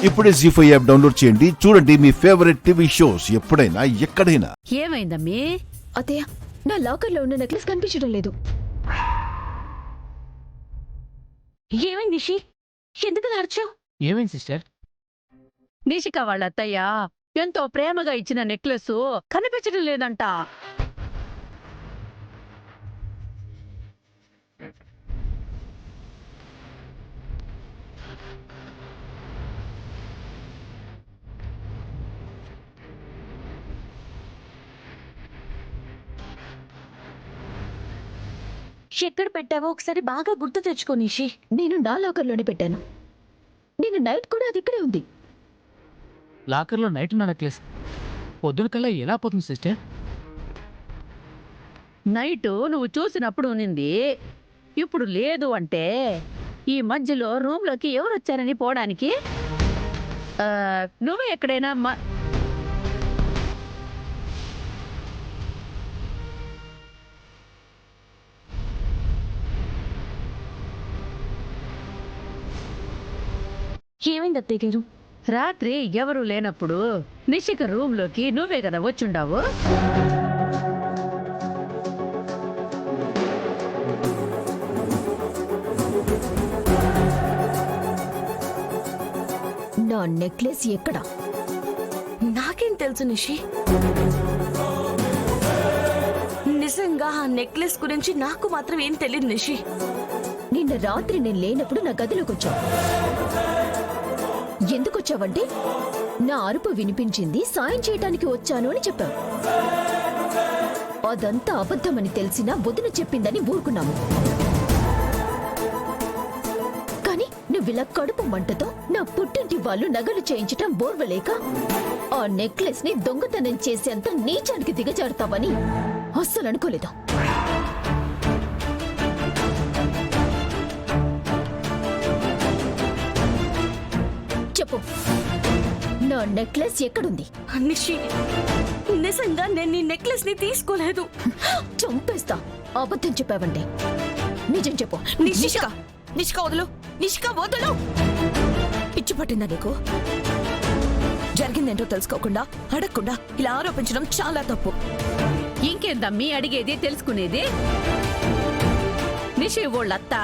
ఇప్పుడే జీ5 app download చేయండి. చూడండి మీ ఫేవరెట్ టీవీ షోస్ ఎప్పుడైనా ఎక్కడైనా. ఏమైందమ్మీ? అత్తయ్య, నా లాకర్లో ఉన్న నెక్లెస్ కనిపించడం లేదు. ఏమైంది నిషి? ఎందుకు అరిచావు? ఏమైంది సిస్టర్? నిషిక వాళ్ళ అత్తయ్య ఎంతో ప్రేమగా ఇచ్చిన నెక్లెస్ కనిపించడం లేదంట. ఎక్కడ పెట్టావో ఒకసారి బాగా గుర్తు తెచ్చుకో నిషి. నేను నా లాకర్లోనే పెట్టాను. నేను నైట్ కూడా అది ఇక్కడే ఉంది. లాకర్లో నైట్ ఉన్న నెక్లెస్ పొద్దున కల్లా ఎలా పోతుంది సిస్టర్? నైట్ నువ్వు చూసినప్పుడు ఉన్నింది, ఇప్పుడు లేదు అంటే ఈ మధ్యలో రూమ్లోకి ఎవరు వచ్చారని పోవడానికి నువ్వే ఎక్కడైనా ఏమైంది అత్తయ్య గారు? రాత్రి ఎవరు లేనప్పుడు నిషిక రూమ్లోకి నువ్వే కదా వచ్చుండావు. నా నెక్లెస్ ఎక్కడ? నాకేం తెలుసు నిషి? నిజంగా ఆ నెక్లెస్ గురించి నాకు మాత్రం ఏం తెలియదు నిషి. నిన్న రాత్రి నేను లేనప్పుడు నా గదిలోకి వచ్చావు. ఎందుకు వచ్చావంటే నా అరుపు వినిపించింది, సాయం చేయటానికి వచ్చాను అని చెప్పావు. అదంతా అబద్ధమని తెలిసినా వదిన చెప్పిందని ఊరుకున్నాము. కానీ నువ్విలా కడుపు మంటతో నా పుట్టింటి వాళ్ళు నగలు చేయించటం బోర్వలేక ఆ నెక్లెస్ ని దొంగతనం చేసేంత నీచానికి దిగజారుతావని అస్సలు అనుకోలేదు. చెప్పు, నా నెక్లెస్ ఎక్కడుంది? నిషి, నిజంగా నేను ఈ నెక్లెస్ ని తీసుకోలేదు. చంపేస్తా అబద్ధం చెప్పావంటే. నిజం చెప్పు. నిషిక, నిషిక వదులు, నిషిక వదులు. పిచ్చి పట్టిందా నీకు? జరిగిందేంటో తెలుసుకోకుండా అడగకుండా ఇలా ఆరోపించడం చాలా తప్పు. ఇంకేందమ్మీ అడిగేది, తెలుసుకునేది? నిషి వాళ్ళత్త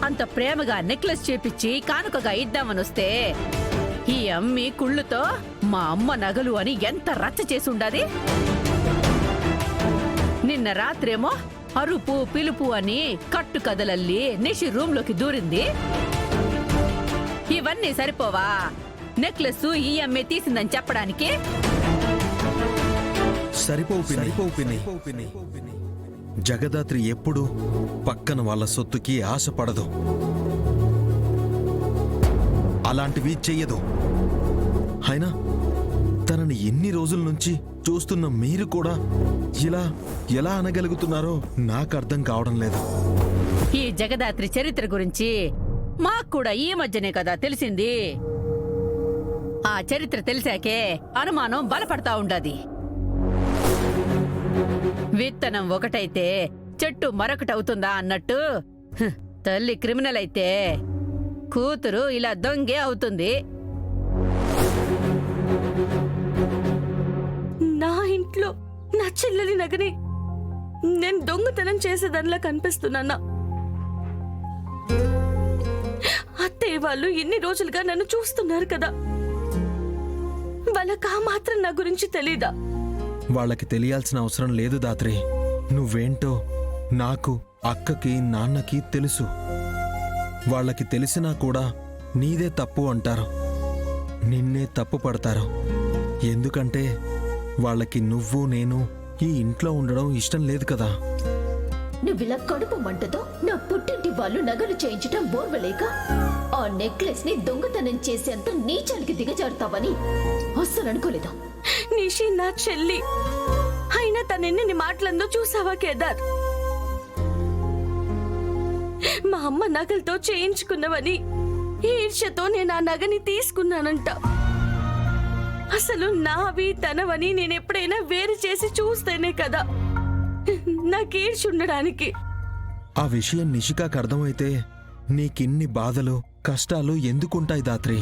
అంత ప్రేమగా నెక్లెస్ చేపిచ్చి కానుకగా ఇద్దామని వస్తే ఈ అమ్మి కుళ్ళుతో మా అమ్మ నగలు అని ఎంత రచ్చ చేసుండాది. నిన్న రాత్రేమో అరుపు పిలుపు అని కట్టు కదలల్లి నిషి రూమ్లోకి దూరింది. ఇవన్నీ సరిపోవా నెక్లెస్ ఈ అమ్మే తీసిందని చెప్పడానికి? సరిపోపిని. జగదాత్రి ఎప్పుడు పక్కన వాళ్ళ సొత్తుకి ఆశపడదు, అలాంటివి చెయ్యదు. అయినా తనని ఎన్ని రోజుల నుంచి చూస్తున్న మీరు కూడా ఇలా ఎలా అనగలుగుతున్నారో నాకు అర్థం కావడం లేదు. ఈ జగదాత్రి చరిత్ర గురించి మాకు కూడా ఈ మధ్యనే కదా తెలిసింది. ఆ చరిత్ర తెలిసాకే అనుమానం బలపడతా ఉండది. విత్తనం ఒకటైతే చెట్టు మరొకటవుతుందా అన్నట్టు తల్లి క్రిమినల్ అయితే కూతురు ఇలా దొంగే అవుతుంది. నా ఇంట్లో నా చెల్లెలి నగని నేను దొంగతనం చేసేదానిలా కనిపిస్తున్నానా? అత్తయ్య వాళ్ళు ఎన్ని రోజులుగా నన్ను చూస్తున్నారు కదా, వాళ్ళకా మాత్రం నా గురించి తెలీదా? వాళ్ళకి తెలియాల్సిన అవసరం లేదు దాత్రి. నువ్వేంటో నాకు, అక్కకి, నాన్నకి తెలుసు. వాళ్ళకి తెలిసినా కూడా నీదే తప్పు అంటారు, నిన్నే తప్పు పడతారు. ఎందుకంటే వాళ్ళకి నువ్వు నేను ఈ ఇంట్లో ఉండడం ఇష్టం లేదు కదా. నువ్విలా కడుపు మంటతో నా పుట్టింటి వాళ్ళు నగలు చేయించటం బోర్వలేక ఆ నెక్లెస్ ని దొంగతనం చేసేంత నీచానికి దిగజారుతావని అస్సలు అనుకోలేదు. నిషి నా చెల్లి అయినా తనెన్ని మాటలందో చూసావా కేదార్? మా అమ్మ నగలతో చేయించుకున్నవని ఈర్ష్యతో నేను ఆ నగని తీసుకున్నానంట. అసలు నావి తనవని నేనెప్పుడైనా వేరు చేసి చూస్తేనే కదా నాకు ఈర్ష్య ఉండడానికి. ఆ విషయం నిషికాకు అర్థమైతే నీకిన్ని బాధలు కష్టాలు ఎందుకుంటాయి దాత్రి?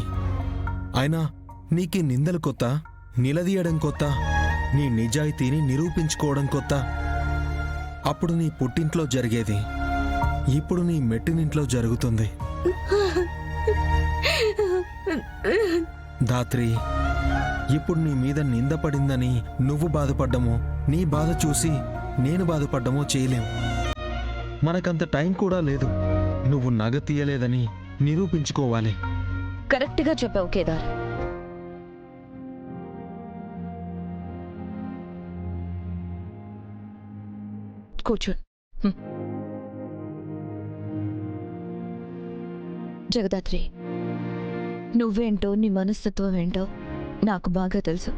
అయినా నీకీ నిందలు కొత్త, నిలదీయడం కొత్త, నీ నిజాయితీని నిరూపించుకోవడం కొత్త. అప్పుడు నీ పుట్టింట్లో జరిగేది ఇప్పుడు నీ మెట్టినింట్లో జరుగుతుంది. ధాత్రి, ఇప్పుడు నీ మీద నింద పడిందని నువ్వు బాధపడ్డమో, నీ బాధ చూసి నేను బాధపడ్డమో చేయలేం. మనకంత టైం కూడా లేదు. నువ్వు నగ తీయలేదని నిరూపించుకోవాలి. కరెక్ట్గా చెప్పావు కేదార్. కూర్చో. జగదాత్రి, నువ్వేంటో నీ మనస్తత్వం ఏంటో నాకు బాగా తెలుసు.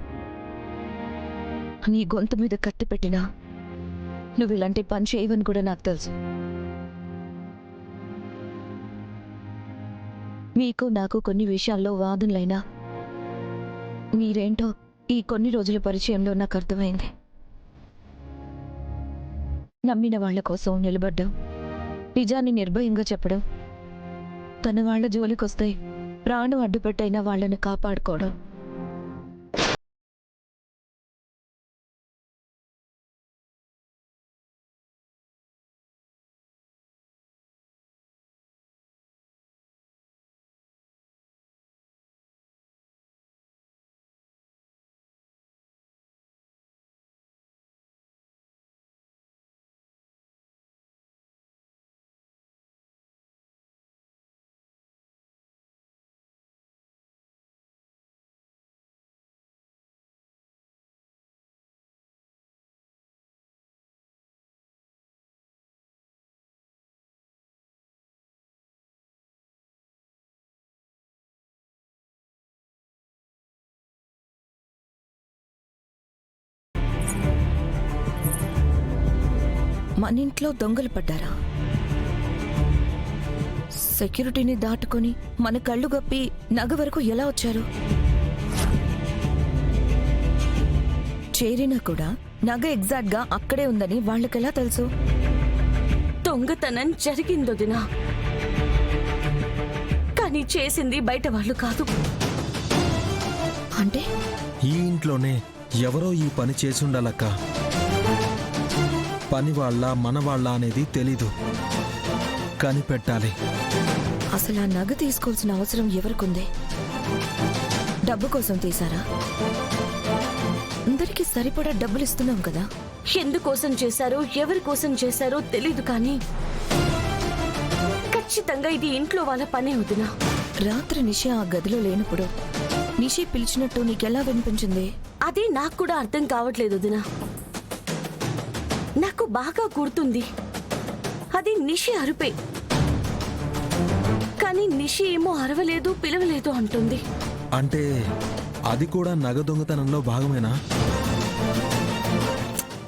నీ గొంతు మీద కత్తి పెట్టినా నువ్వు ఇలాంటి పని చేయవని కూడా నాకు తెలుసు. మీకు నాకు కొన్ని విషయాల్లో వాదనలైనా మీరేంటో ఈ కొన్ని రోజుల పరిచయంలో నాకు అర్థమైంది. నమ్మిన వాళ్ల కోసం నిలబడ్డం, నిజాన్ని నిర్భయంగా చెప్పడం, తన వాళ్ల జోలికొస్తే ప్రాణం అడ్డుపెట్టైనా వాళ్లను కాపాడుకోవడం. మన ఇంట్లో దొంగలు పడ్డారా? సెక్యూరిటీని దాటుకొని మన కళ్ళు గప్పి నగ వరకు ఎలా వచ్చారు? చేరినా కూడా నగ ఎగ్జాక్ట్ గా అక్కడే ఉందని వాళ్ళకెలా తెలుసు? దొంగతనం జరిగిందొదినా, కానీ చేసింది బయట వాళ్ళు కాదు. అంటే ఈ ఇంట్లోనే ఎవరో ఈ పని చేసుండాలక్క. పని వాళ్ళ మన వాళ్ళ అనేది తెలీదు, కనిపెట్టాలి. అసలు ఆ నగ తీసుకోవాల్సిన అవసరం ఎవరికుంది? డబ్బు కోసం తీసారా? అందరికీ సరిపడా డబ్బులు ఇస్తున్నాం కదా. ఎందుకోసం చేశారో ఎవరి కోసం చేశారో తెలీదు, కానీ ఖచ్చితంగా ఇది ఇంట్లో వాళ్ళ పని అవుతున్నా. రాత్రి నిషి ఆ గదిలో లేనప్పుడు నిషి పిలిచినట్టు నీకెలా వినిపించింది? అదే నాకు కూడా అర్థం కావట్లేదు వదినా. నాకు బాగా గుర్తుంది, అది నిషి అరుపే. కానీ నిషి ఏమో అరవలేదు, పిలవలేదు అంటుంది. అంటే అది కూడా నగ దొంగతనంలో భాగమేనా?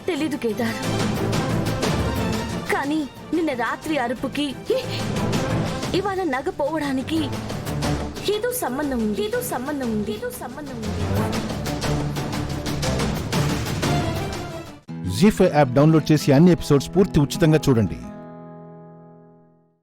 తెలీదు కేదార్, కానీ నిన్న రాత్రి అరుపుకి ఇవాళ నగ పోవడానికి ఏదో సంబంధం ఉంది. జీ5 యాప్ డౌన్లోడ్ చేసి అన్ని ఎపిసోడ్స్ పూర్తి ఉచితంగా చూడండి.